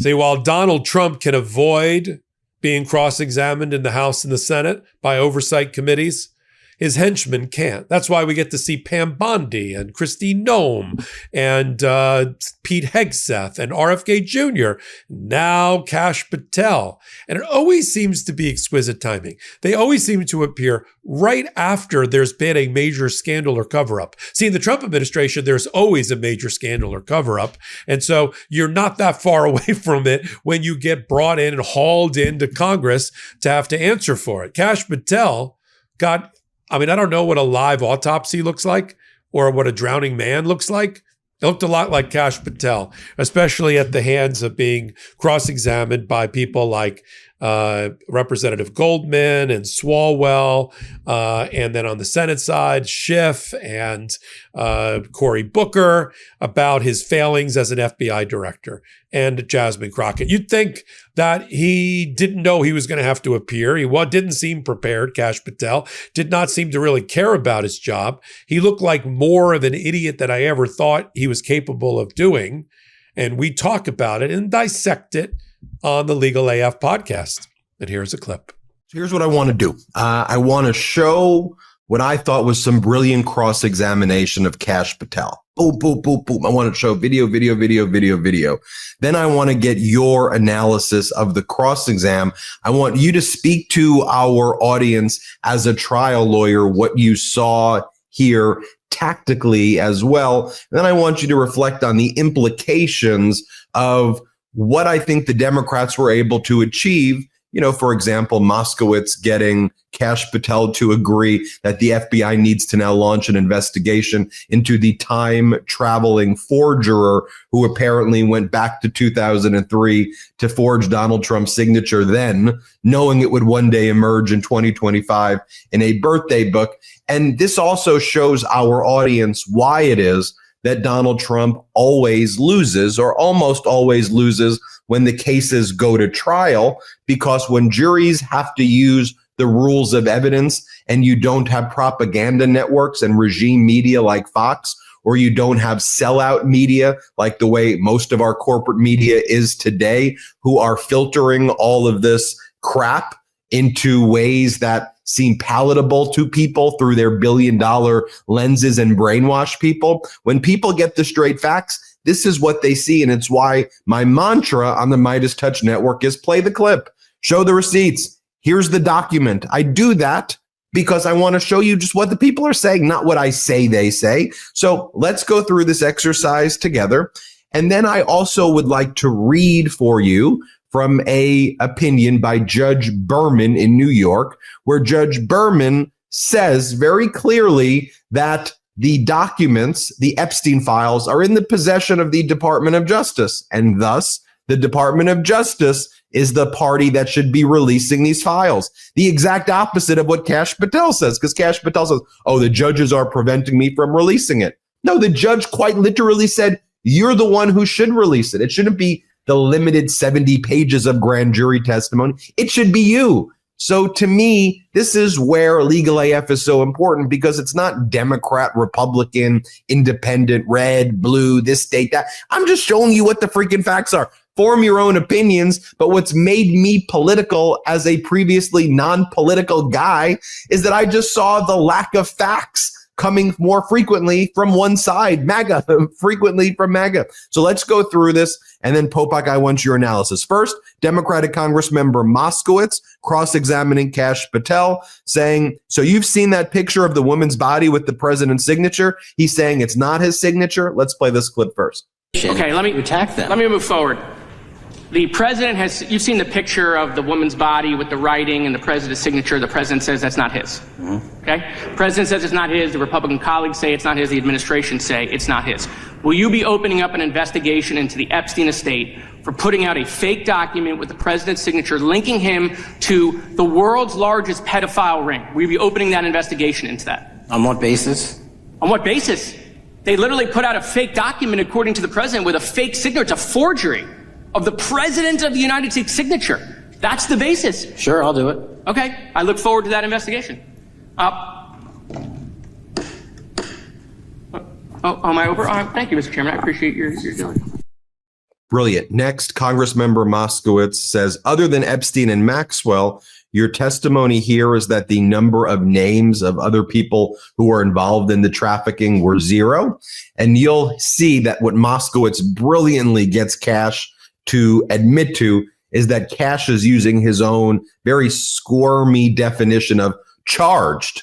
See, while Donald Trump can avoid being cross-examined in the House and the Senate by oversight committees, his henchmen can't. That's why we get to see Pam Bondi and Kristi Noem and Pete Hegseth and RFK Jr., now Kash Patel. And it always seems to be exquisite timing. They always seem to appear right after there's been a major scandal or cover-up. See, in the Trump administration, there's always a major scandal or cover-up. And so you're not that far away from it when you get brought in and hauled into Congress to have to answer for it. Kash Patel I don't know what a live autopsy looks like or what a drowning man looks like. It looked a lot like Kash Patel, especially at the hands of being cross-examined by people like Representative Goldman and Swalwell, and then on the Senate side, Schiff and Cory Booker about his failings as an FBI director, and Jasmine Crockett. You'd think that he didn't know he was going to have to appear. He didn't seem prepared. Kash Patel did not seem to really care about his job. He looked like more of an idiot than I ever thought he was capable of doing. And we talk about it and dissect it on the Legal AF podcast. And here's a clip. Here's what I want to do. I want to show what I thought was some brilliant cross-examination of Kash Patel. Boom, boom, boom, boom. I want to show video. Then I want to get your analysis of the cross-exam. I want you to speak to our audience as a trial lawyer, what you saw here tactically as well. And then I want you to reflect on the implications of what I think the Democrats were able to achieve. You know, for example, Moskowitz getting Kash Patel to agree that the FBI needs to now launch an investigation into the time-traveling forger who apparently went back to 2003 to forge Donald Trump's signature then, knowing it would one day emerge in 2025 in a birthday book. And this also shows our audience why it is that Donald Trump always loses, or almost always loses, when the cases go to trial, because when juries have to use the rules of evidence and you don't have propaganda networks and regime media like Fox, or you don't have sellout media like the way most of our corporate media is today, who are filtering all of this crap into ways that seem palatable to people through their billion-dollar lenses and brainwash people. When people get the straight facts, this is what they see. And it's why my mantra on the Midas Touch Network is play the clip, show the receipts. Here's the document. I do that because I want to show you just what the people are saying, not what I say they say. So let's go through this exercise together. And then I also would like to read for you from a opinion by Judge Berman in New York, where Judge Berman says very clearly that the documents, the Epstein files, are in the possession of the Department of Justice, and thus the Department of Justice is the party that should be releasing these files. The exact opposite of what Kash Patel says, because Kash Patel says, oh, the judges are preventing me from releasing it. No, the judge quite literally said, you're the one who should release it. It shouldn't be the limited 70 pages of grand jury testimony. It should be you. So to me, this is where Legal AF is so important, because it's not Democrat, Republican, independent, red, blue, this state, that. I'm just showing you what the freaking facts are. Form your own opinions. But what's made me political as a previously non-political guy is that I just saw the lack of facts coming more frequently from one side, MAGA, frequently from MAGA. So let's go through this. And then, Popok, I want your analysis. First, Democratic Congressmember Moskowitz cross-examining Kash Patel, saying, so you've seen that picture of the woman's body with the president's signature. He's saying it's not his signature. Let's play this clip first. Okay, let me attack them. Let me move forward. The president you've seen the picture of the woman's body with the writing and the president's signature. The president says that's not his. Okay? The president says it's not his. The Republican colleagues say it's not his. The administration say it's not his. Will you be opening up an investigation into the Epstein estate for putting out a fake document with the president's signature linking him to the world's largest pedophile ring? Will you be opening that investigation into that? On what basis? On what basis? They literally put out a fake document, according to the president, with a fake signature. It's a forgery of the president of the United States signature. That's the basis. Sure, I'll do it. Okay, I look forward to that investigation. Am I over? Thank you, Mr. Chairman. I appreciate your dealing. Brilliant. Next, Congressmember Moskowitz says, other than Epstein and Maxwell, your testimony here is that the number of names of other people who were involved in the trafficking were 0. And you'll see that what Moskowitz brilliantly gets Kash to admit to is that Kash is using his own very squirmy definition of charged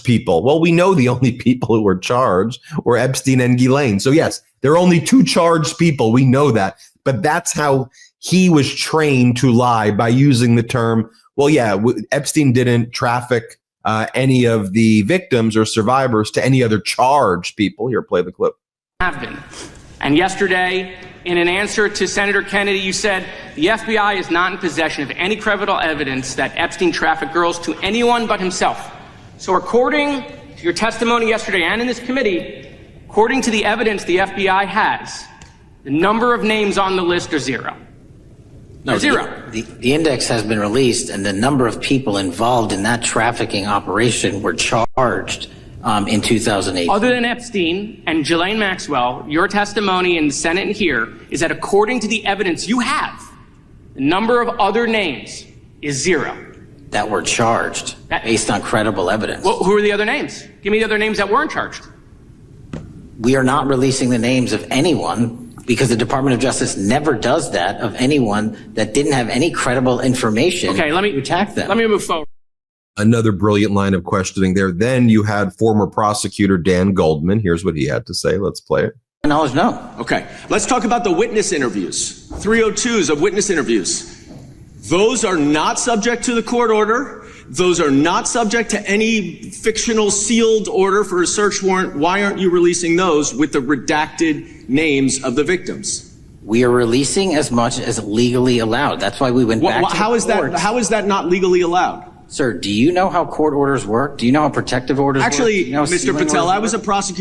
people. Well, we know the only people who were charged were Epstein and Ghislaine. So yes, there are only 2 charged people. We know that. But that's how he was trained to lie, by using the term, well, yeah, Epstein didn't traffic any of the victims or survivors to any other charged people. Here, play the clip. Have been. And yesterday, in an answer to Senator Kennedy, you said the FBI is not in possession of any credible evidence that Epstein trafficked girls to anyone but himself. So according to your testimony yesterday and in this committee, according to the evidence the FBI has, the number of names on the list are 0. No, 0. The index has been released, and the number of people involved in that trafficking operation were charged in 2008. Other than Epstein and Ghislaine Maxwell, your testimony in the Senate and here is that according to the evidence you have, the number of other names is 0. That were charged based on credible evidence. Well, who are the other names? Give me the other names that weren't charged. We are not releasing the names of anyone because the Department of Justice never does that, of anyone that didn't have any credible information. Okay, let me attack them. Let me move forward. Another brilliant line of questioning there. Then you had former prosecutor Dan Goldman. Here's what he had to say. Let's play it. Knowledge, no. Okay, let's talk about the witness interviews. 302s of witness interviews. Those are not subject to the court order. Those are not subject to any fictional sealed order for a search warrant. Why aren't you releasing those with the redacted names of the victims? We are releasing as much as legally allowed. That's why we went back to how the is court. that? How is that not legally allowed? Sir, do you know how court orders work? Do you know how protective orders work? Actually, Do you know how Mr. sealing Patel, orders I was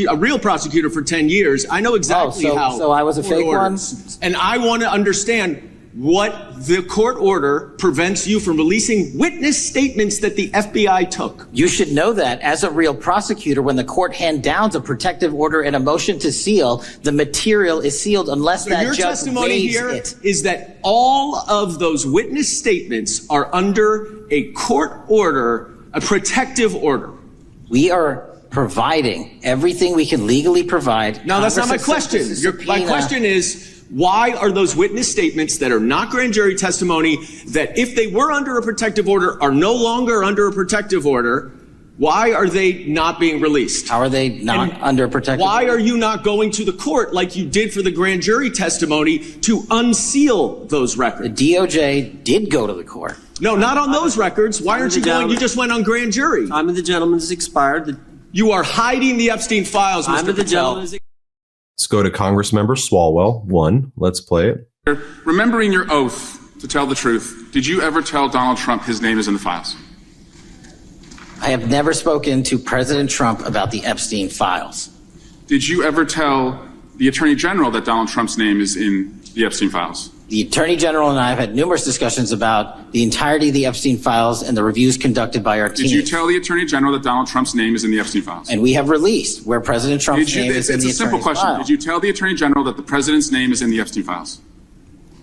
a real prosecutor for 10 years. I know exactly how. So I was a court fake one? orders. And I want to understand what the court order prevents you from releasing witness statements that the FBI took. You should know that as a real prosecutor, when the court hand downs a protective order and a motion to seal, the material is sealed unless So that your judge testimony waives here it. is that all of those witness statements are under a court order, a protective order. We are providing everything we can legally provide. Now, that's not my Congress question. has sent us a My subpoena. question is, why are those witness statements that are not grand jury testimony, that if they were under a protective order are no longer under a protective order, why are they not being released? How are they not And under a protective why order? are you not going to the court like you did for the grand jury testimony to unseal those The records? DOJ did go to the court. No, not on those records. Why aren't you going? You just went on grand jury. Time of the gentleman has expired. You are hiding the Epstein files, Time Mr. of the Patel. gentleman is Let's go to Congressmember Swalwell. 1. Let's play it. Remembering your oath to tell the truth, did you ever tell Donald Trump his name is in the files? I have never spoken to President Trump about the Epstein files. Did you ever tell the Attorney General that Donald Trump's name is in the Epstein files? The Attorney General and I have had numerous discussions about the entirety of the Epstein files and the reviews conducted by our team. Did you tell the Attorney General that Donald Trump's name is in the Epstein files? And we have released where President Trump's name is in It's the a simple attorney's question. file. Did you tell the Attorney General that the President's name is in the Epstein files?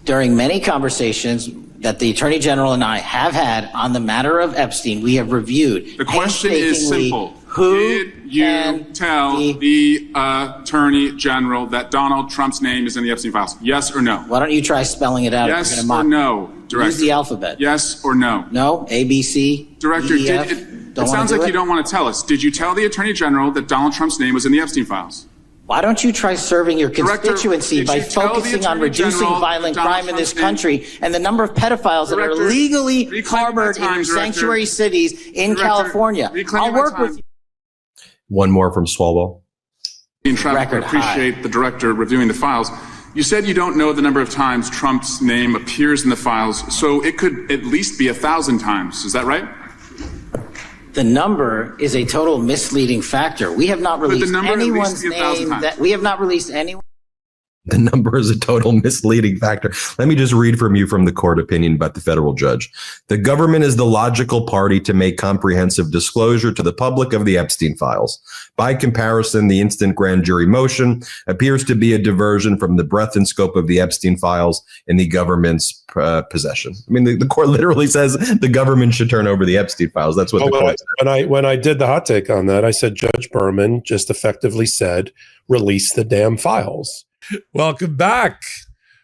During many conversations that the Attorney General and I have had on the matter of Epstein, we have reviewed. The question is painstakingly simple. Who Did you can tell be- the Attorney General that Donald Trump's name is in the Epstein files? Yes or no? Why don't you try spelling it out? if Yes you're gonna or mock no, Director? Use the alphabet. Yes or no? No? A, B, C, Director, D, E, F? it Don't sounds wanna like do you don't want to tell us. Did you tell the Attorney General that Donald Trump's name was in the Epstein files? Why don't you try serving your Director, constituency did by you tell the focusing on Attorney reducing General violent that Donald crime in this Trump's name- country and the number of pedophiles that are Director, legally reclaim harbored my time, in your Director. sanctuary cities in Director, California? reclaim I'll my work time. with you. One more from Swalwell. In traffic, I Record high. appreciate the Director reviewing the files. You said you don't know the number of times Trump's name appears in the files, so it could at least be 1,000 times. Is that right? The number is a total misleading factor. We have not the released number at least anyone's be 1,000 name times. that we have not released anyone. The number is a total misleading factor. Let me just read from you from the court opinion about the federal judge. The government is the logical party to make comprehensive disclosure to the public of the Epstein files. By comparison, the instant grand jury motion appears to be a diversion from the breadth and scope of the Epstein files in the government's possession. I mean, the court literally says the government should turn over the Epstein files. That's what the court said. When I did the hot take on that, I said Judge Berman just effectively said, release the damn files. Welcome back.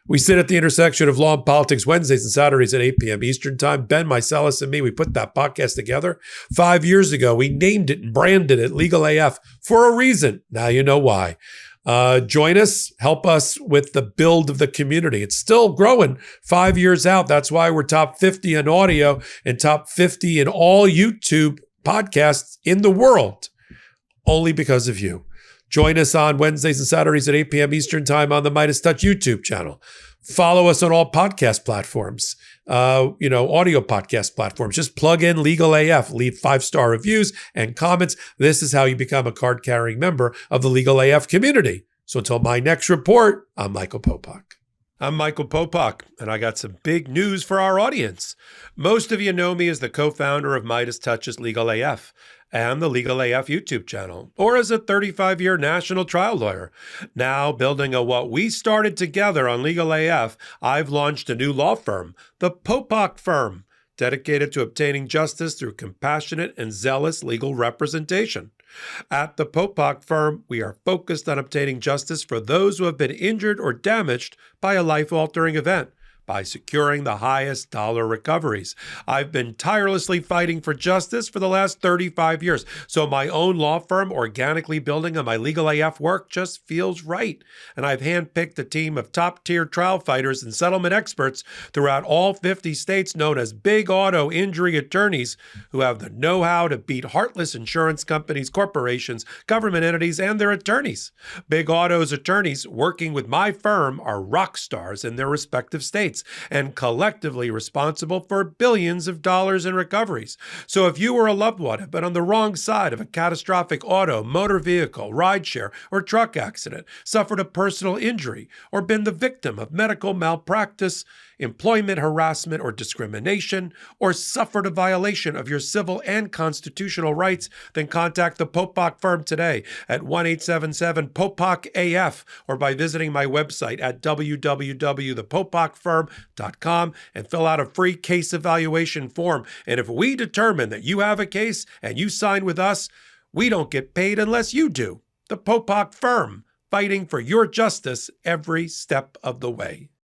We sit at the intersection of law and politics Wednesdays and Saturdays at 8 p.m. Eastern Time. Ben Meiselas and me, we put that podcast together 5 years ago. We named it and branded it Legal AF for a reason. Now you know why. Join us, help us with the build of the community. It's still growing 5 years out. That's why we're top 50 in audio and top 50 in all YouTube podcasts in the world, only because of you. Join us on Wednesdays and Saturdays at 8 p.m. Eastern Time on the Midas Touch YouTube channel. Follow us on all podcast platforms, audio podcast platforms. Just plug in Legal AF, leave 5-star reviews and comments. This is how you become a card-carrying member of the Legal AF community. So until my next report, I'm Michael Popok. I'm Michael Popok, and I got some big news for our audience. Most of you know me as the co-founder of Midas Touch's Legal AF and the Legal AF YouTube channel, or as a 35-year national trial lawyer. Now, building on what we started together on Legal AF, I've launched a new law firm, the Popok Firm, dedicated to obtaining justice through compassionate and zealous legal representation. At the Popok Firm, we are focused on obtaining justice for those who have been injured or damaged by a life-altering event, by securing the highest dollar recoveries. I've been tirelessly fighting for justice for the last 35 years, so my own law firm organically building on my Legal AF work just feels right. And I've handpicked a team of top-tier trial fighters and settlement experts throughout all 50 states known as big auto injury attorneys who have the know-how to beat heartless insurance companies, corporations, government entities, and their attorneys. Big Auto's attorneys working with my firm are rock stars in their respective states, and collectively responsible for billions of dollars in recoveries. So if you or a loved one have been on the wrong side of a catastrophic auto, motor vehicle, rideshare, or truck accident, suffered a personal injury, or been the victim of medical malpractice, employment harassment or discrimination, or suffered a violation of your civil and constitutional rights, then contact the Popok Firm today at 1-877-POPOK-AF or by visiting my website at www.thepopokfirm.com and fill out a free case evaluation form. And if we determine that you have a case and you sign with us, we don't get paid unless you do. The Popok Firm, fighting for your justice every step of the way.